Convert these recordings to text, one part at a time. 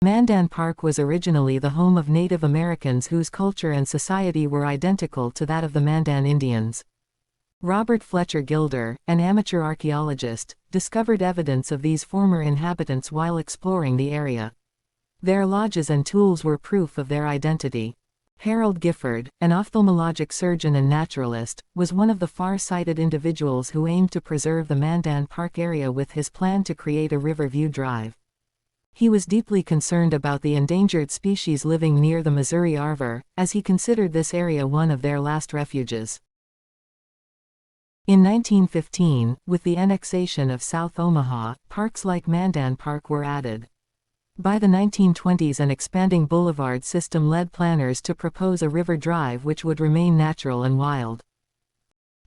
Mandan Park was originally the home of Native Americans whose culture and society were identical to that of the Mandan Indians. Robert Fletcher Gilder, an amateur archaeologist, discovered evidence of these former inhabitants while exploring the area. Their lodges and tools were proof of their identity. Harold Gifford, an ophthalmologic surgeon and naturalist, was one of the far-sighted individuals who aimed to preserve the Mandan Park area with his plan to create a riverview drive. He was deeply concerned about the endangered species living near the Missouri River, as he considered this area one of their last refuges. In 1915, with the annexation of South Omaha, parks like Mandan Park were added. By the 1920s, an expanding boulevard system led planners to propose a river drive which would remain natural and wild.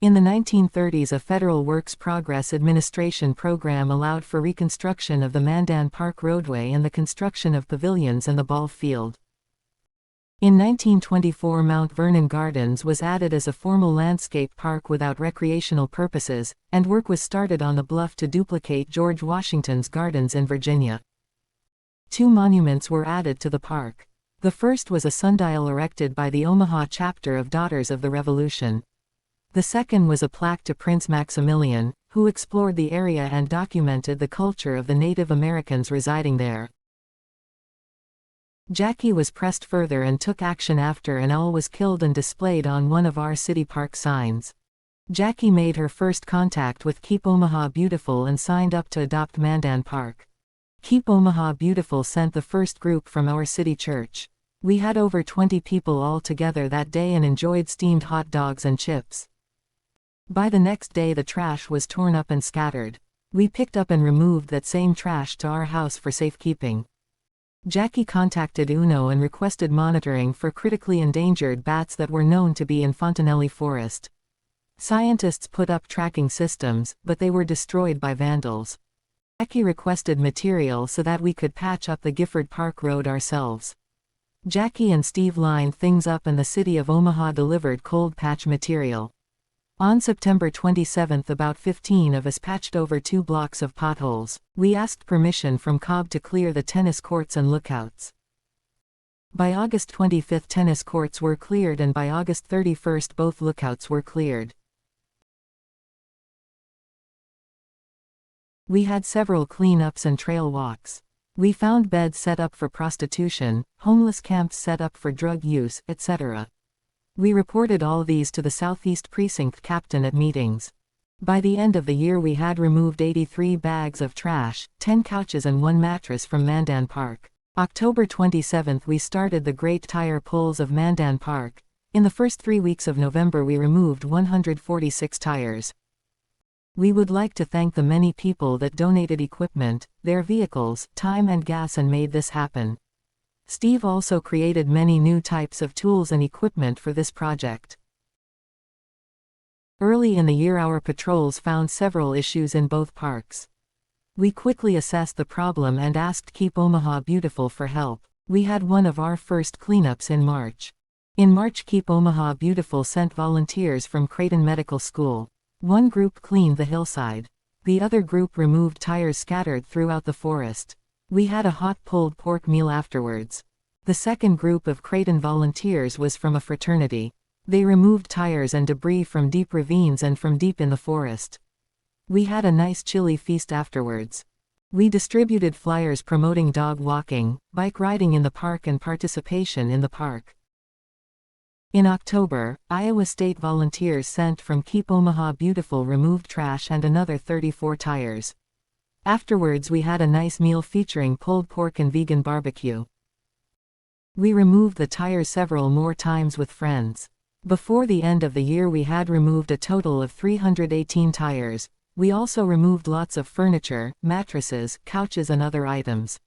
In the 1930s, a Federal Works Progress Administration program allowed for reconstruction of the Mandan Park roadway and the construction of pavilions and the ball field. In 1924, Mount Vernon Gardens was added as a formal landscape park without recreational purposes, and work was started on the bluff to duplicate George Washington's gardens in Virginia. 2 monuments were added to the park. The first was a sundial erected by the Omaha chapter of Daughters of the Revolution. The second was a plaque to Prince Maximilian, who explored the area and documented the culture of the Native Americans residing there. Jackie was pressed further and took action after an owl was killed and displayed on one of our city park signs. Jackie made her first contact with Keep Omaha Beautiful and signed up to adopt Mandan Park. Keep Omaha Beautiful sent the first group from our city church. We had over 20 people all together that day and enjoyed steamed hot dogs and chips. By the next day the trash was torn up and scattered. We picked up and removed that same trash to our house for safekeeping. Jackie contacted UNO and requested monitoring for critically endangered bats that were known to be in Fontanelli Forest. Scientists put up tracking systems, but they were destroyed by vandals. Jackie requested material so that we could patch up the Gifford Park Road ourselves. Jackie and Steve lined things up and the city of Omaha delivered cold patch material. On September 27, about 15 of us patched over 2 blocks of potholes. We asked permission from Cobb to clear the tennis courts and lookouts. By August 25, tennis courts were cleared, and by August 31 both lookouts were cleared. We had several cleanups and trail walks. We found beds set up for prostitution, homeless camps set up for drug use, etc. We reported all these to the Southeast Precinct captain at meetings. By the end of the year we had removed 83 bags of trash, 10 couches and 1 mattress from Mandan Park. October 27 we started the Great Tire Pulls of Mandan Park. In the first 3 weeks of November we removed 146 tires. We would like to thank the many people that donated equipment, their vehicles, time and gas and made this happen. Steve also created many new types of tools and equipment for this project. Early in the year our patrols found several issues in both parks. We quickly assessed the problem and asked Keep Omaha Beautiful for help. We had one of our first cleanups in March. In March Keep Omaha Beautiful sent volunteers from Creighton Medical School. One group cleaned the hillside. The other group removed tires scattered throughout the forest. We had a hot pulled pork meal afterwards. The second group of Creighton volunteers was from a fraternity. They removed tires and debris from deep ravines and from deep in the forest. We had a nice chili feast afterwards. We distributed flyers promoting dog walking, bike riding in the park and participation in the park. In October, Iowa State volunteers sent from Keep Omaha Beautiful removed trash and another 34 tires. Afterwards we had a nice meal featuring pulled pork and vegan barbecue. We removed the tires several more times with friends. Before the end of the year we had removed a total of 318 tires. We also removed lots of furniture, mattresses, couches and other items.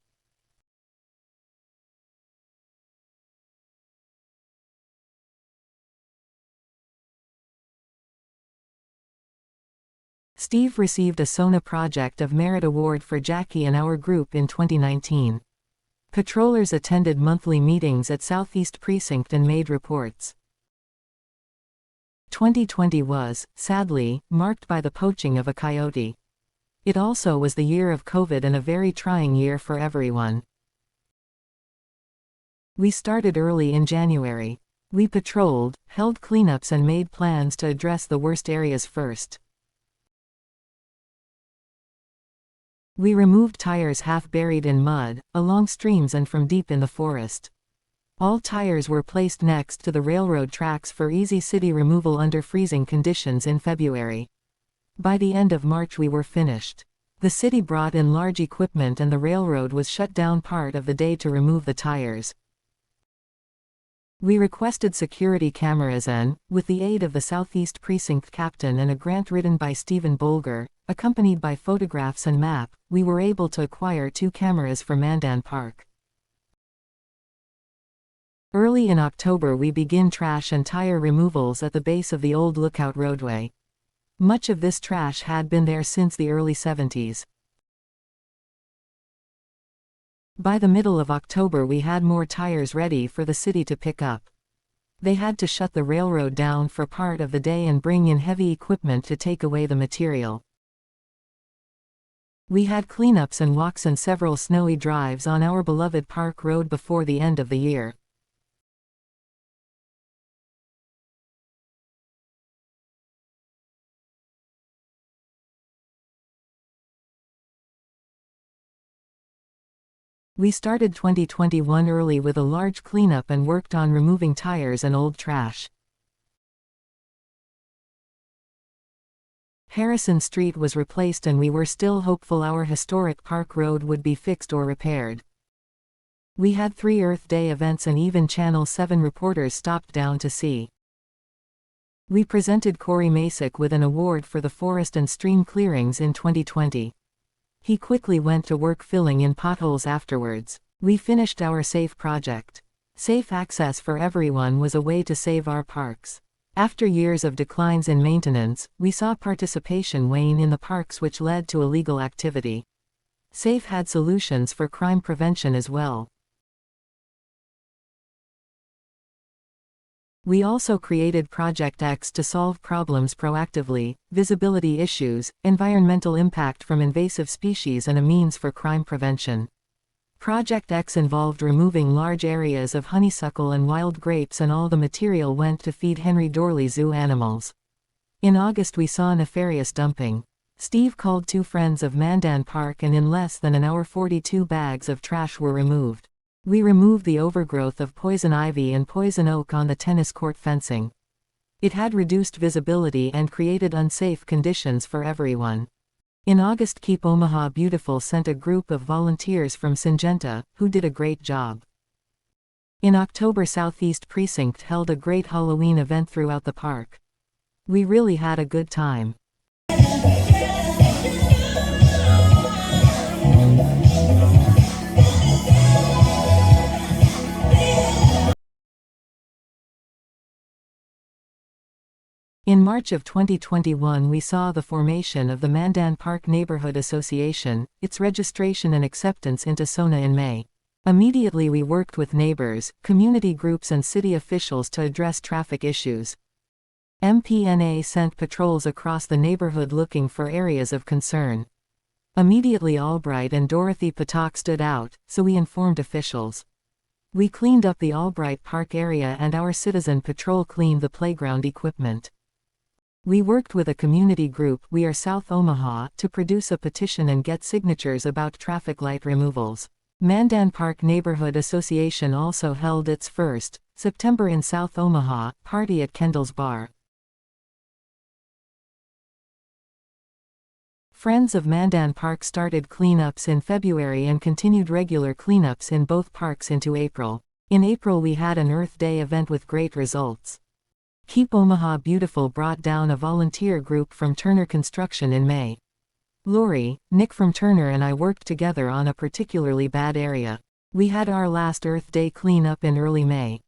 Steve received a SONA Project of Merit Award for Jackie and our group in 2019. Patrollers attended monthly meetings at Southeast Precinct and made reports. 2020 was, sadly, marked by the poaching of a coyote. It also was the year of COVID and a very trying year for everyone. We started early in January. We patrolled, held cleanups and made plans to address the worst areas first. We removed tires half buried in mud, along streams and from deep in the forest. All tires were placed next to the railroad tracks for easy city removal under freezing conditions in February. By the end of March we were finished. The city brought in large equipment and the railroad was shut down part of the day to remove the tires. We requested security cameras and, with the aid of the Southeast Precinct captain and a grant written by Stephen Bolger, accompanied by photographs and map, we were able to acquire 2 cameras for Mandan Park. Early in October we begin trash and tire removals at the base of the old Lookout roadway. Much of this trash had been there since the early 70s. By the middle of October we had more tires ready for the city to pick up. They had to shut the railroad down for part of the day and bring in heavy equipment to take away the material. We had cleanups and walks and several snowy drives on our beloved Park Road before the end of the year. We started 2021 early with a large cleanup and worked on removing tires and old trash. Harrison Street was replaced and we were still hopeful our historic Park Road would be fixed or repaired. We had 3 Earth Day events and even Channel 7 reporters stopped down to see. We presented Corey Masick with an award for the forest and stream clearings in 2020. He quickly went to work filling in potholes afterwards. We finished our SAFE project. Safe access for everyone was a way to save our parks. After years of declines in maintenance, we saw participation wane in the parks, which led to illegal activity. SAFE had solutions for crime prevention as well. We also created Project X to solve problems proactively, visibility issues, environmental impact from invasive species and a means for crime prevention. Project X involved removing large areas of honeysuckle and wild grapes, and all the material went to feed Henry Dorley Zoo animals. In August we saw nefarious dumping. Steve called 2 friends of Mandan Park and in less than an hour 42 bags of trash were removed. We removed the overgrowth of poison ivy and poison oak on the tennis court fencing. It had reduced visibility and created unsafe conditions for everyone. In August Keep Omaha Beautiful sent a group of volunteers from Syngenta, who did a great job. In October Southeast Precinct held a great Halloween event throughout the park. We really had a good time. In March of 2021 we saw the formation of the Mandan Park Neighborhood Association, its registration and acceptance into SONA in May. Immediately we worked with neighbors, community groups and city officials to address traffic issues. MPNA sent patrols across the neighborhood looking for areas of concern. Immediately Albright and Dorothy Patak stood out, so we informed officials. We cleaned up the Albright Park area and our citizen patrol cleaned the playground equipment. We worked with a community group, We Are South Omaha, to produce a petition and get signatures about traffic light removals. Mandan Park Neighborhood Association also held its first, September in South Omaha, party at Kendall's Bar. Friends of Mandan Park started cleanups in February and continued regular cleanups in both parks into April. In April we had an Earth Day event with great results. Keep Omaha Beautiful brought down a volunteer group from Turner Construction in May. Lori, Nick from Turner and I worked together on a particularly bad area. We had our last Earth Day cleanup in early May.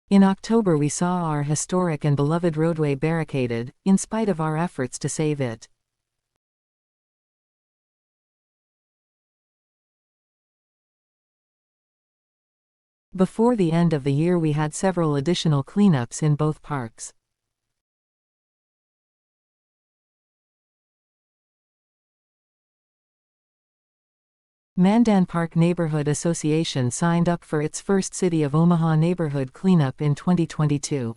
In October we saw our historic and beloved roadway barricaded, in spite of our efforts to save it. Before the end of the year we had several additional cleanups in both parks. Mandan Park Neighborhood Association signed up for its first City of Omaha neighborhood cleanup in 2022.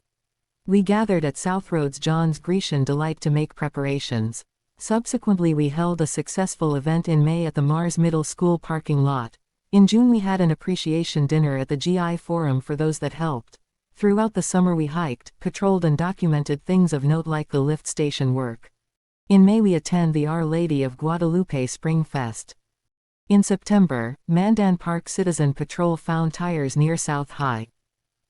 We gathered at South Road's John's Grecian Delight to make preparations. Subsequently we held a successful event in May at the Mars Middle School parking lot. In June we had an appreciation dinner at the GI Forum for those that helped. Throughout the summer we hiked, patrolled and documented things of note like the lift station work. In May we attend the Our Lady of Guadalupe Spring Fest. In September, Mandan Park Citizen Patrol found tires near South High.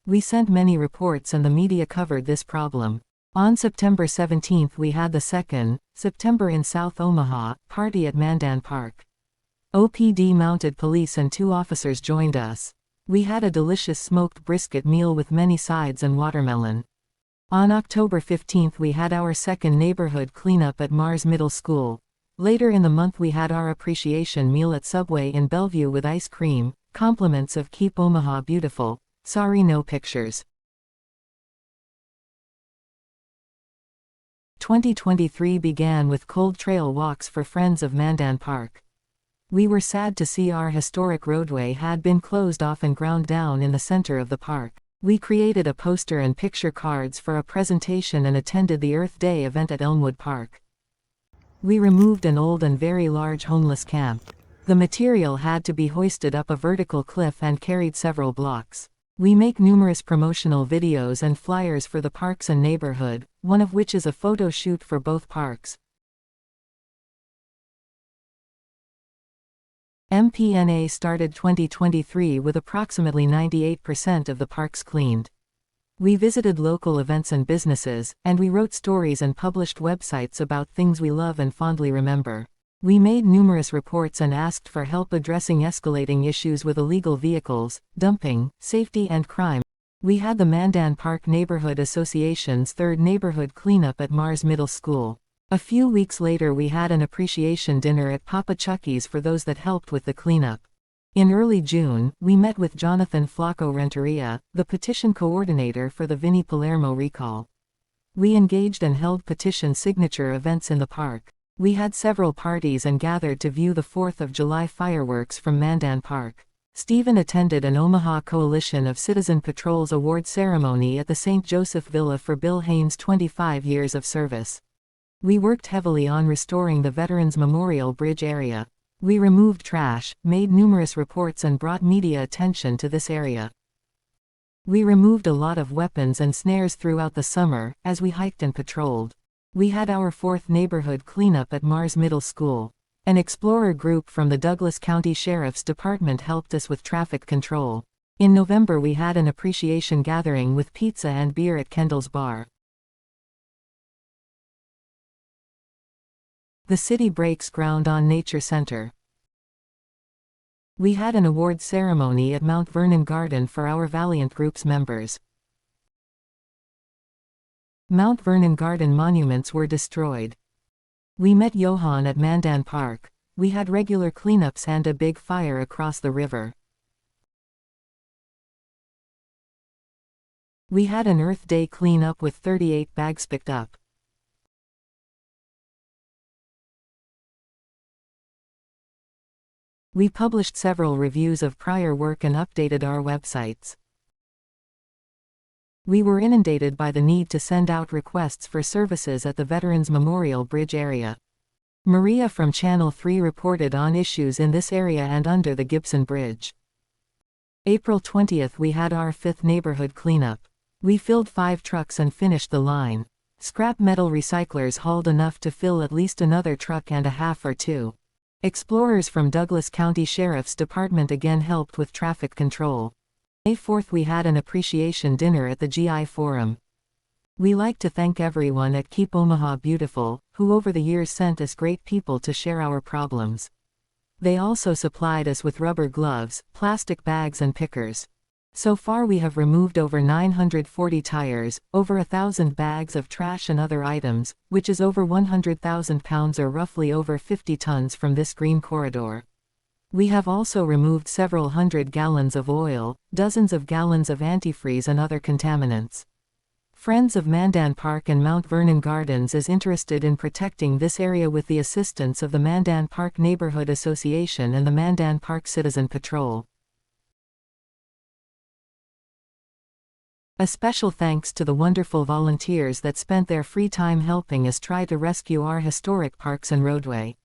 We sent many reports and the media covered this problem. On September 17 we had the second, September in South Omaha, party at Mandan Park. OPD mounted police and 2 officers joined us. We had a delicious smoked brisket meal with many sides and watermelon. On October 15 we had our second neighborhood cleanup at Mars Middle School. Later in the month we had our appreciation meal at Subway in Bellevue with ice cream, compliments of Keep Omaha Beautiful. Sorry no pictures. 2023 began with cold trail walks for friends of Mandan Park. We were sad to see our historic roadway had been closed off and ground down in the center of the park. We created a poster and picture cards for a presentation and attended the Earth Day event at Elmwood Park. We removed an old and very large homeless camp. The material had to be hoisted up a vertical cliff and carried several blocks. We make numerous promotional videos and flyers for the parks and neighborhood, one of which is a photo shoot for both parks. MPNA started 2023 with approximately 98% of the parks cleaned. We visited local events and businesses, and we wrote stories and published websites about things we love and fondly remember. We made numerous reports and asked for help addressing escalating issues with illegal vehicles, dumping, safety and crime. We had the Mandan Park Neighborhood Association's third neighborhood cleanup at Mars Middle School. A few weeks later we had an appreciation dinner at Papa Chucky's for those that helped with the cleanup. In early June, we met with Jonathan Flacco Renteria, the petition coordinator for the Vinnie Palermo recall. We engaged and held petition signature events in the park. We had several parties and gathered to view the 4th of July fireworks from Mandan Park. Stephen attended an Omaha Coalition of Citizen Patrols award ceremony at the St. Joseph Villa for Bill Haynes' 25 years of service. We worked heavily on restoring the Veterans Memorial Bridge area. We removed trash, made numerous reports and brought media attention to this area. We removed a lot of weapons and snares throughout the summer, as we hiked and patrolled. We had our 4th neighborhood cleanup at Mars Middle School. An explorer group from the Douglas County Sheriff's Department helped us with traffic control. In November we had an appreciation gathering with pizza and beer at Kendall's Bar. The city breaks ground on Nature Center. We had an awards ceremony at Mount Vernon Garden for our Valiant Group's members. Mount Vernon Garden monuments were destroyed. We met Johan at Mandan Park. We had regular cleanups and a big fire across the river. We had an Earth Day cleanup with 38 bags picked up. We published several reviews of prior work and updated our websites. We were inundated by the need to send out requests for services at the Veterans Memorial Bridge area. Maria from Channel 3 reported on issues in this area and under the Gibson Bridge. April 20th we had our 5th neighborhood cleanup. We filled 5 trucks and finished the line. Scrap metal recyclers hauled enough to fill at least another truck and a half or 2. Explorers from Douglas County Sheriff's Department again helped with traffic control. May 4th we had an appreciation dinner at the GI Forum. We like to thank everyone at Keep Omaha Beautiful, who over the years sent us great people to share our problems. They also supplied us with rubber gloves, plastic bags and pickers. So far we have removed over 940 tires, over 1,000 bags of trash and other items, which is over 100,000 pounds or roughly over 50 tons from this green corridor. We have also removed several hundred gallons of oil, dozens of gallons of antifreeze and other contaminants. Friends of Mandan Park and Mount Vernon Gardens is interested in protecting this area with the assistance of the Mandan Park Neighborhood Association and the Mandan Park Citizen Patrol. A special thanks to the wonderful volunteers that spent their free time helping us try to rescue our historic parks and roadway.